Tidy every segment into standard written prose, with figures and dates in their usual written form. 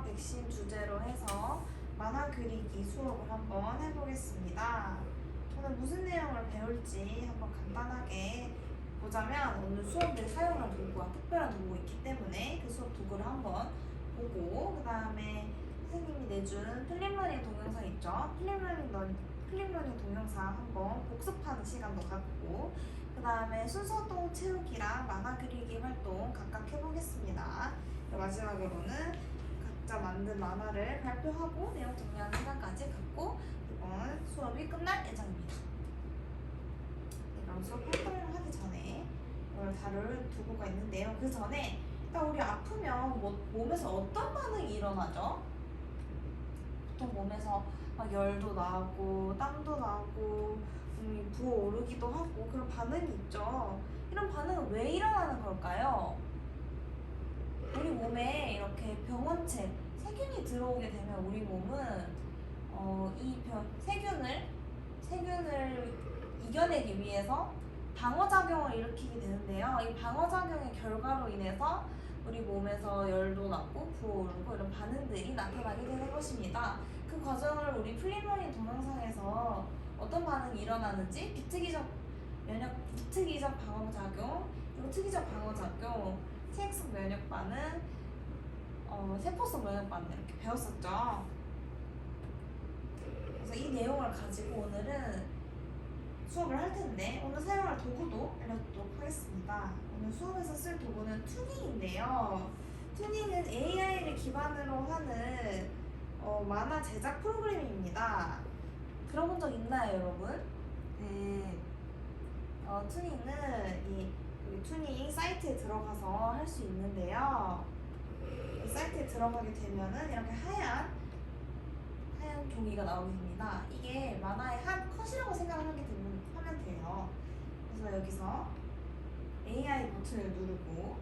전염과 백신 주제로 해서 만화 그리기 수업을 한번 해보겠습니다. 오늘 무슨 내용을 배울지 한번 간단하게 보자면, 오늘 수업에 사용할 도구와 특별한 도구가 있기 때문에 그 수업 도구를 한번 보고, 그 다음에 선생님이 내준 플립러닝 동영상 있죠? 플립러닝 동영상 한번 복습하는 시간도 갖고, 그 다음에 순서동 채우기랑 만화 그리기 활동 각각 해보겠습니다. 마지막으로는 각자 만든 만화를 발표하고 내용 정리하는 시간까지 갖고 이번 수업이 끝날 예정입니다. 그럼 수업 활동을 하기 전에 오늘 다룰 도구가 있는데요. 그 전에 일단 우리 아프면 몸에서 어떤 반응이 일어나죠? 보통 몸에서 막 열도 나고 땀도 나고 부어오르기도 하고 그런 반응이 있죠. 이런 반응은 왜 일어나는 걸까요? 우리 몸에 이렇게 병원체, 세균이 들어오게 되면 우리 몸은 세균을 이겨내기 위해서 방어작용을 일으키게 되는데요. 이 방어작용의 결과로 인해서 우리 몸에서 열도 나고 부어오르고 이런 반응들이 나타나게 되는 것입니다. 그 과정을 우리 플립러닝 동영상에서 어떤 반응이 일어나는지 비특이적 방어작용, 그리고 특이적 방어작용, 체액성 면역 반응, 세포성 면역 반응 이렇게 배웠었죠. 그래서 이 내용을 가지고 오늘은 수업을 할 텐데, 오늘 사용할 도구도 알려드리도록 하겠습니다. 오늘 수업에서 쓸 도구는 튜닝인데요. 튜닝은 AI를 기반으로 하는 만화 제작 프로그램입니다. 들어본 적 있나요, 여러분? 네. 튜닝은 이 튜닝 사이트에 들어가서 할 수 있는데요. 이 사이트에 들어가게 되면은 이렇게 하얀 종이가 나오게 됩니다. 이게 만화의 한 컷이라고 생각하면 돼요. 그래서 여기서 AI 버튼을 누르고,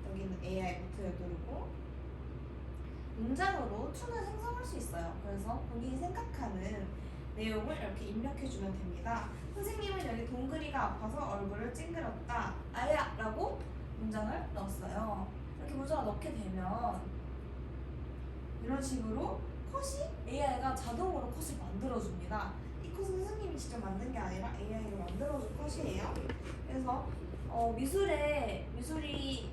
여기는 AI 버튼을 누르고 문장으로 툰을 생성할 수 있어요. 그래서 본인이 생각하는 내용을 이렇게 입력해주면 됩니다. 선생님은 여기 동그리가 아파서 얼굴을 찡그렸다, 아야! 라고 문장을 넣었어요. 이렇게 문장을 넣게 되면 이런 식으로 AI가 자동으로 컷을 만들어줍니다. 이 컷은 선생님이 직접 만든 게 아니라 AI가 만들어준 컷이에요. 그래서 미술이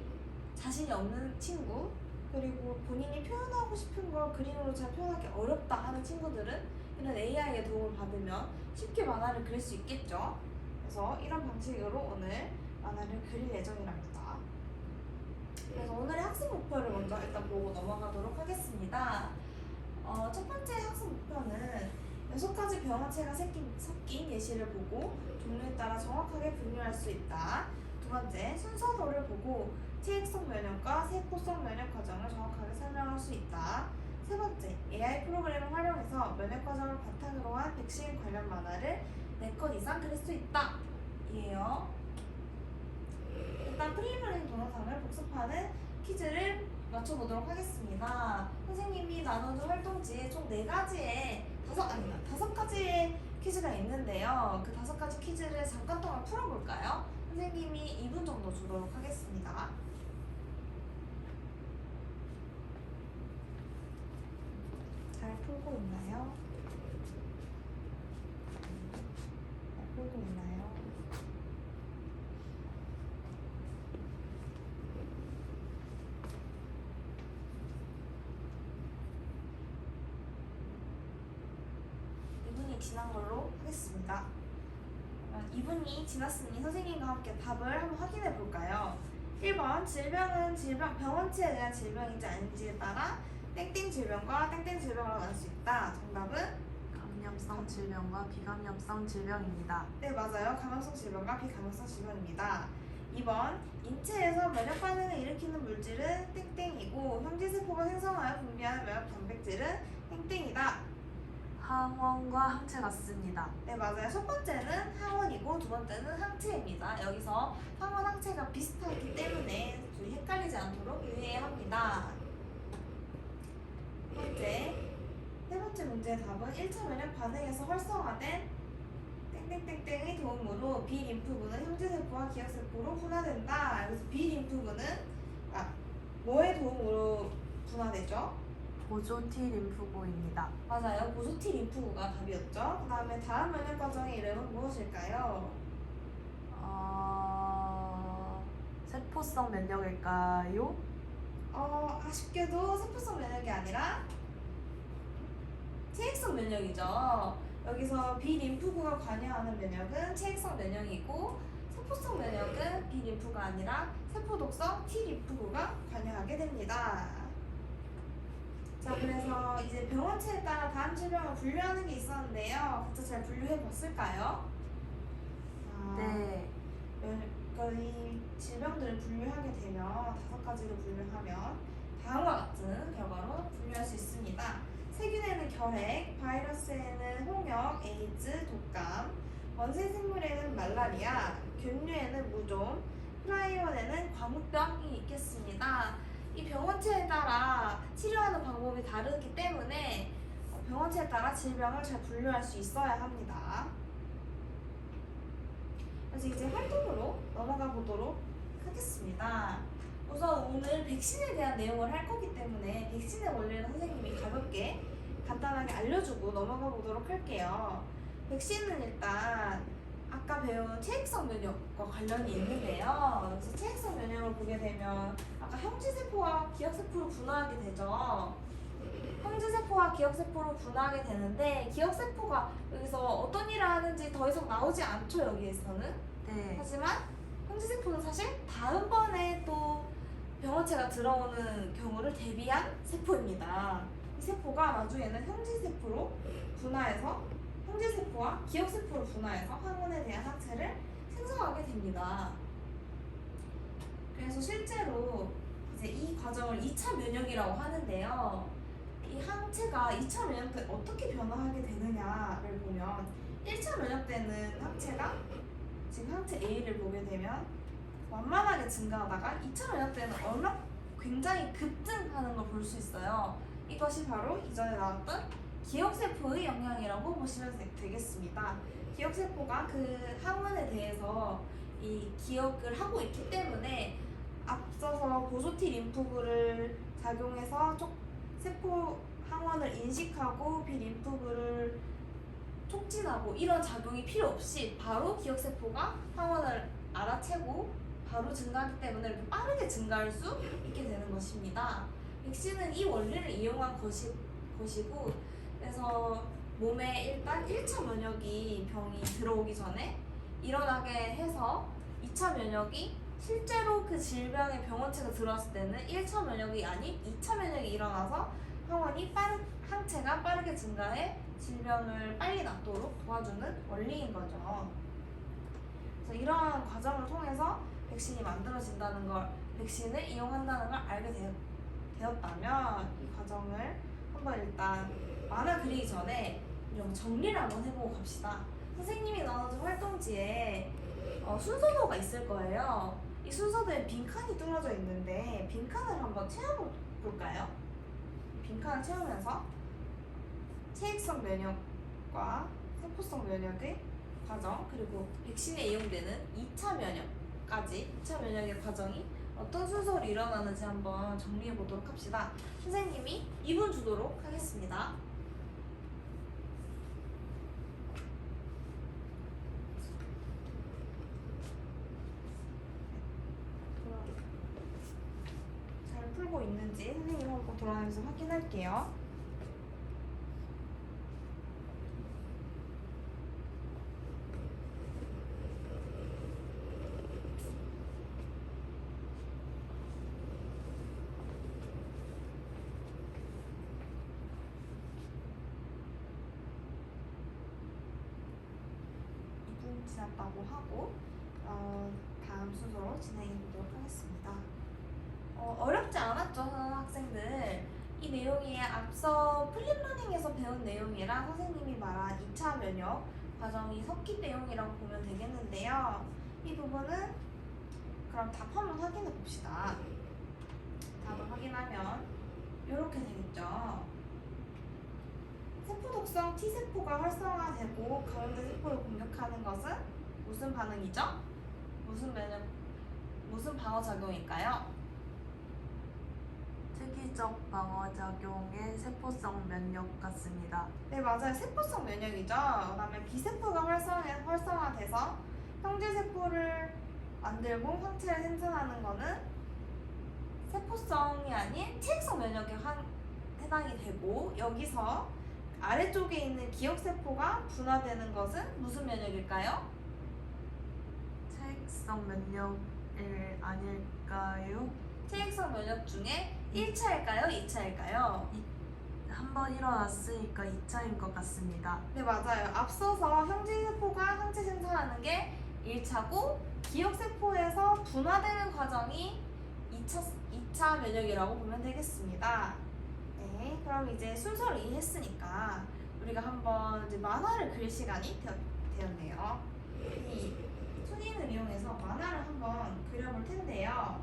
자신이 없는 친구, 그리고 본인이 표현하고 싶은 걸 그림으로 잘 표현하기 어렵다 하는 친구들은 이런 AI의 도움을 받으면 쉽게 만화를 그릴 수 있겠죠. 그래서 이런 방식으로 오늘 만화를 그릴 예정이랍니다. 그래서 오늘의 학습 목표를 먼저 일단 보고 넘어가도록 하겠습니다. 첫 번째 학습 목표는 6가지 병원체가 섞인 예시를 보고 종류에 따라 정확하게 분류할 수 있다. 두 번째, 순서도를 보고 체액성 면역과 세포성 면역 과정을 정확하게 설명할 수 있다. 세 번째, AI 프로그램을 활용해서 면역 과정을 바탕으로 한 백신 관련 만화를 4컷 이상 그릴 수 있다. 이에요. 일단 플립러닝 동영상을 복습하는 퀴즈를 맞춰보도록 하겠습니다. 선생님이 나눠준 활동지에 총 5가지의 퀴즈가 있는데요. 그 5가지 퀴즈를 잠깐 동안 풀어볼까요? 선생님이 2분 정도 주도록 하겠습니다. 잘 풀고 있나요? 잘 풀고 있나요? 지난 걸로 하겠습니다. 2분이 지났으니 선생님과 함께 답을 한번 확인해 볼까요? 1번, 질병은 병원체에 대한 질병인지 아닌지에 따라 땡땡 질병과 땡땡 질병으로 나눌 수 있다. 정답은 감염성 질병과 비감염성 질병입니다. 네, 맞아요. 감염성 질병과 비감염성 질병입니다. 2번, 인체에서 면역 반응을 일으키는 물질은 땡땡이고 형제세포가 생성하여 분비하는 면역 단백질은 땡땡이다. 항원과 항체 같습니다. 네, 맞아요. 첫 번째는 항원이고 두 번째는 항체입니다. 여기서 항원, 항체가 비슷하기 때문에 둘이 헷갈리지 않도록 유의해야 합니다. 세 번째 문제의 답은 1차 면역 반응에서 활성화된 땡땡땡땡의 도움으로 비림프구는 형제세포와 기억세포로 분화된다. 그래서 비림프구는 뭐의 도움으로 분화되죠? 보조 T 림프구입니다. 맞아요. 보조 T 림프구가 답이었죠. 그 다음에 다음 면역 과정의 이름은 무엇일까요? 세포성 면역일까요? 아쉽게도 세포성 면역이 아니라 체액성 면역이죠. 여기서 비림프구가 관여하는 면역은 체액성 면역이고 세포성 면역은 비림프가 아니라 세포독성 T림프구가 관여하게 됩니다. 자, 그래서 이제 병원체에 따라 다음 질병을 분류하는 게 있었는데요. 각자 잘 분류해 봤을까요? 네. 이 질병들을 분류하게 되면 5가지로 분류하면 다음과 같은 결과로 분류할 수 있습니다. 세균에는 결핵, 바이러스에는 홍역, 에이즈, 독감, 원생 생물에는 말라리아, 균류에는 무좀, 프라이온에는 과목병이 있겠습니다. 이 병원체에 따라 치료하는 방법이 다르기 때문에 병원체에 따라 질병을 잘 분류할 수 있어야 합니다. 그래서 이제 활동으로 넘어가 보도록 하겠습니다. 우선 오늘 백신에 대한 내용을 할 거기 때문에 백신의 원리는 선생님이 가볍게 간단하게 알려주고 넘어가 보도록 할게요. 백신은 일단 아까 배운 체액성 면역과 관련이 있는데요. 그래서 체액성 면역을 보게 되면 아까 형지세포와 기억세포로 분화하게 되죠. 형지세포와 기억세포로 분화하게 되는데 기억세포가 여기서 어떤 일을 하는지 더 이상 나오지 않죠, 여기에서는. 네. 하지만 형지세포는 사실 다음번에 또 병원체가 들어오는 경우를 대비한 세포입니다. 이 세포가 나중에는 형지세포로 분화해서 형제세포와 기억세포로 분화해서 항원에 대한 항체를 생성하게 됩니다. 그래서 실제로 이제 이 과정을 2차 면역이라고 하는데요. 이 항체가 2차 면역 때 어떻게 변화하게 되느냐를 보면 1차 면역 때는 항체가 지금 항체 A를 보게 되면 완만하게 증가하다가 2차 면역 때는 굉장히 급증하는 걸 볼 수 있어요. 이것이 바로 이전에 나왔던 기억세포의 영향이라고 보시면 되겠습니다. 기억세포가 그 항원에 대해서 이 기억을 하고 있기 때문에 앞서서 보조 T 림프구를 작용해서 세포 항원을 인식하고 비림프구를 촉진하고 이런 작용이 필요 없이 바로 기억세포가 항원을 알아채고 바로 증가하기 때문에 이렇게 빠르게 증가할 수 있게 되는 것입니다. 백신은 이 원리를 이용한 것이고 그래서 몸에 일단 1차 면역이 병이 들어오기 전에 일어나게 해서 2차 면역이 실제로 그 질병의 병원체가 들어왔을 때는 1차 면역이 아닌 2차 면역이 일어나서 항체가 빠르게 증가해 질병을 빨리 낫도록 도와주는 원리인 거죠. 그래서 이러한 과정을 통해서 백신이 만들어진다는 걸, 백신을 이용한다는 걸 알게 되었다면 이 과정을 한번 일단 만화 그리기 전에 이런 정리를 한번 해보고 갑시다. 선생님이 나눠준 활동지에 순서도가 있을 거예요. 이 순서도에 빈칸이 뚫어져 있는데 빈칸을 한번 채워볼까요? 빈칸을 채우면서 체액성 면역과 세포성 면역의 과정 그리고 백신에 이용되는 2차 면역까지 2차 면역의 과정이 어떤 순서로 일어나는지 한번 정리해 보도록 합시다. 선생님이 2분 주도록 하겠습니다. 잘 풀고 있는지 선생님 한번 돌아다니면서 확인할게요. 지났다고 하고 다음 순서로 진행해 보도록 하겠습니다. 어렵지 않았죠, 학생들? 이 내용이 앞서 플립러닝에서 배운 내용이랑 선생님이 말한 2차 면역 과정이 섞인 내용이라고 보면 되겠는데요. 이 부분은 그럼 답 한번 확인해 봅시다. 답을 확인하면 이렇게 되겠죠. 세포 독성 T세포가 활성화되고 가운데 세포를 공격하는 것은 무슨 반응이죠? 무슨 방어 작용일까요? 특이적 방어작용의 세포성 면역 같습니다. 네, 맞아요. 세포성 면역이죠. 그다음에 B세포가 활성화돼서 형제세포를 만들고 항체를 생산하는 거는 세포성이 아닌 체액성 면역에 해당이 되고, 여기서 아래쪽에 있는 기억세포가 분화되는 것은 무슨 면역일까요? 체액성 면역 아닐까요? 체액성 면역 중에 1차일까요? 2차일까요? 한 번 일어났으니까 2차인 것 같습니다. 네, 맞아요. 앞서서 형제세포가 항체 생산하는 게 1차고, 기억세포에서 분화되는 과정이 2차 면역이라고 보면 되겠습니다. 네, 그럼 이제 순서를 이해했으니까 우리가 한번 이제 만화를 그릴 시간이 되었네요. 이 투닝을 이용해서 만화를 한번 그려볼 텐데요.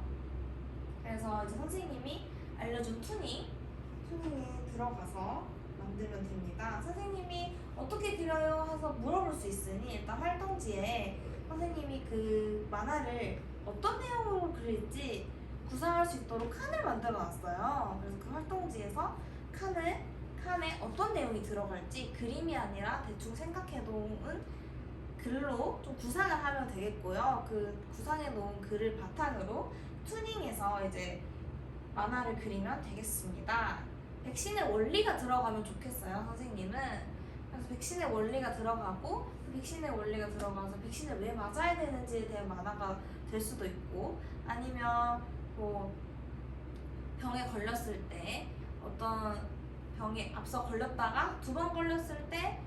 그래서 이제 선생님이 알려준 투닝에 들어가서 만들면 됩니다. 선생님이 어떻게 그려요? 해서 물어볼 수 있으니 일단 활동지에 선생님이 그 만화를 어떤 내용으로 그릴지 구상할 수 있도록 칸을 만들어 놨어요. 그래서 그 활동지에서 칸에 어떤 내용이 들어갈지 그림이 아니라 대충 생각해 놓은 글로 좀 구상을 하면 되겠고요. 그 구상해 놓은 글을 바탕으로 투닝해서 이제 만화를 그리면 되겠습니다. 백신의 원리가 들어가면 좋겠어요, 선생님은. 그래서 백신의 원리가 들어가고, 그 백신의 원리가 들어가서 백신을 왜 맞아야 되는지에 대한 만화가 될 수도 있고, 아니면 뭐 병에 걸렸을 때 어떤 병에 앞서 걸렸다가 2번 걸렸을 때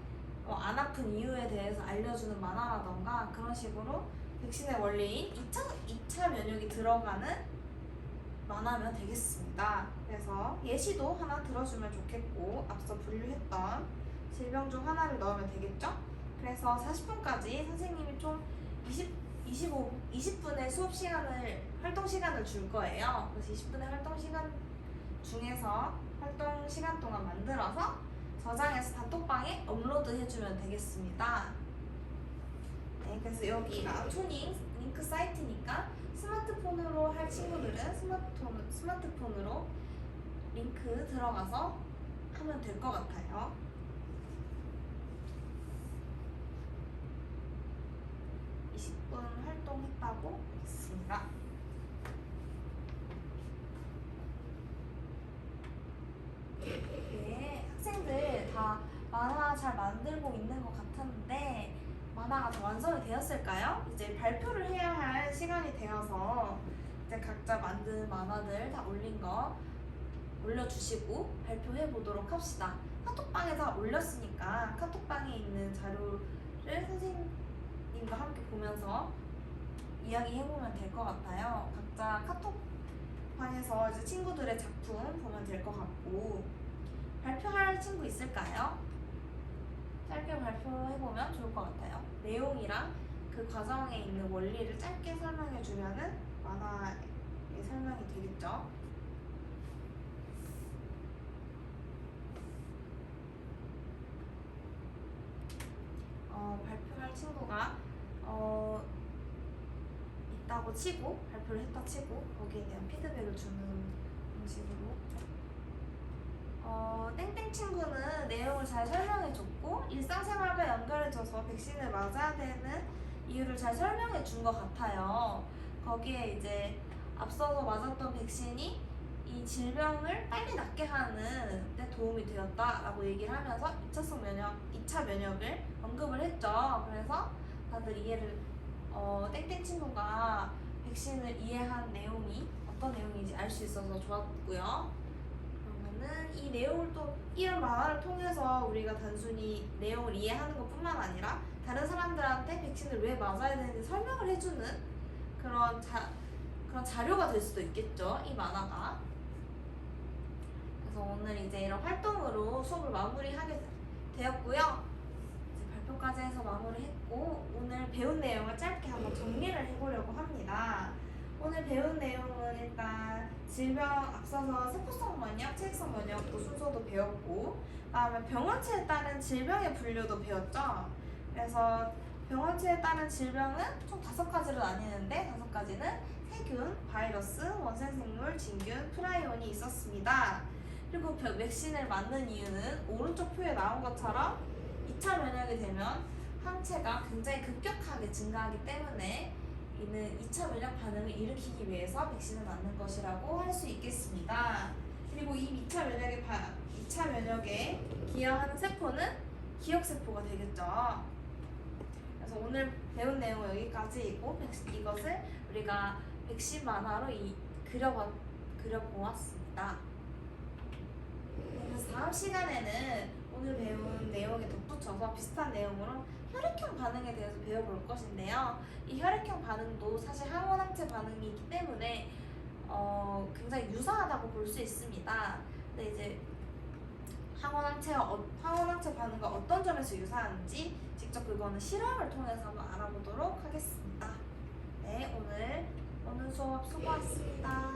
안 아픈 이유에 대해서 알려주는 만화라던가, 그런 식으로 백신의 원리인 2차 면역이 들어가는 만화면 되겠습니다. 그래서 예시도 하나 들어주면 좋겠고, 앞서 분류했던 질병 중 하나를 넣으면 되겠죠? 그래서 40분까지 선생님이 총 20분의 활동 시간을 줄 거예요. 그래서 20분의 활동 시간 중에서 활동 시간 동안 만들어서 저장해서 단톡방에 업로드 해주면 되겠습니다. 네, 그래서 여기가 투닝 링크 사이트니까 스마트폰으로 할 친구들은 스마트폰으로 링크 들어가서 하면 될 것 같아요. 활동했다고 했습니다. 네, 학생들 다 만화 잘 만들고 있는 것 같았는데 만화가 다 완성이 되었을까요? 이제 발표를 해야 할 시간이 되어서 이제 각자 만든 만화들 다 올려주시고 발표해 보도록 합시다. 카톡방에 다 올렸으니까 카톡방에 있는 자료를 선생님과 함께 보면서 이야기해보면 될 것 같아요. 각자 카톡방에서 이제 친구들의 작품 보면 될 것 같고, 발표할 친구 있을까요? 짧게 발표해보면 좋을 것 같아요. 내용이랑 그 과정에 있는 원리를 짧게 설명해주면은 만화의 설명이 되겠죠. 발표할 친구가 있다고 치고, 발표를 했다 치고 거기에 대한 피드백을 주는 방식으로. 땡땡 친구는 내용을 잘 설명해줬고 일상생활과 연결해줘서 백신을 맞아야 되는 이유를 잘 설명해 준 것 같아요. 거기에 이제 앞서서 맞았던 백신이 이 질병을 빨리 낫게 하는 데 도움이 되었다라고 얘기를 하면서 2차 면역을 언급을 했죠. 그래서 다들 이해를 땡땡 친구가 백신을 이해한 내용이 어떤 내용인지 알 수 있어서 좋았고요. 그러면은 이 내용을 또 이런 만화를 통해서 우리가 단순히 내용을 이해하는 것뿐만 아니라 다른 사람들한테 백신을 왜 맞아야 되는지 설명을 해주는 그런 자료가 될 수도 있겠죠, 이 만화가. 그래서 오늘 이제 이런 활동으로 수업을 마무리하게 되었고요. 이제 발표까지 해서 마무리했고, 오늘 배운 내용을 짧게 한번 정리를 해보려고 합니다. 오늘 배운 내용은 일단 질병 앞서서 세포성 면역, 체액성 면역도 순서도 배웠고, 그다음에 병원체에 따른 질병의 분류도 배웠죠. 그래서 병원체에 따른 질병은 총 5가지로 나뉘는데 5가지는 세균, 바이러스, 원생생물, 진균, 프라이온이 있었습니다. 그리고 백신을 맞는 이유는 오른쪽 표에 나온 것처럼 2차 면역이 되면 항체가 굉장히 급격하게 증가하기 때문에 이는 2차 면역 반응을 일으키기 위해서 백신을 맞는 것이라고 할 수 있겠습니다. 그리고 이 2차 면역에 기여하는 세포는 기억세포가 되겠죠. 그래서 오늘 배운 내용은 여기까지이고 이것을 우리가 백신 만화로 그려보았습니다. 그래서 다음 시간에는 오늘 배운 내용에 덧붙여서 비슷한 내용으로 혈액형 반응에 대해서 배워볼 것인데요. 이 혈액형 반응도 사실 항원항체 반응이기 때문에 굉장히 유사하다고 볼 수 있습니다. 근데 이제 항원항체 반응과 어떤 점에서 유사한지 직접 그거는 실험을 통해서 한번 알아보도록 하겠습니다. 네, 오늘 수업 수고하셨습니다.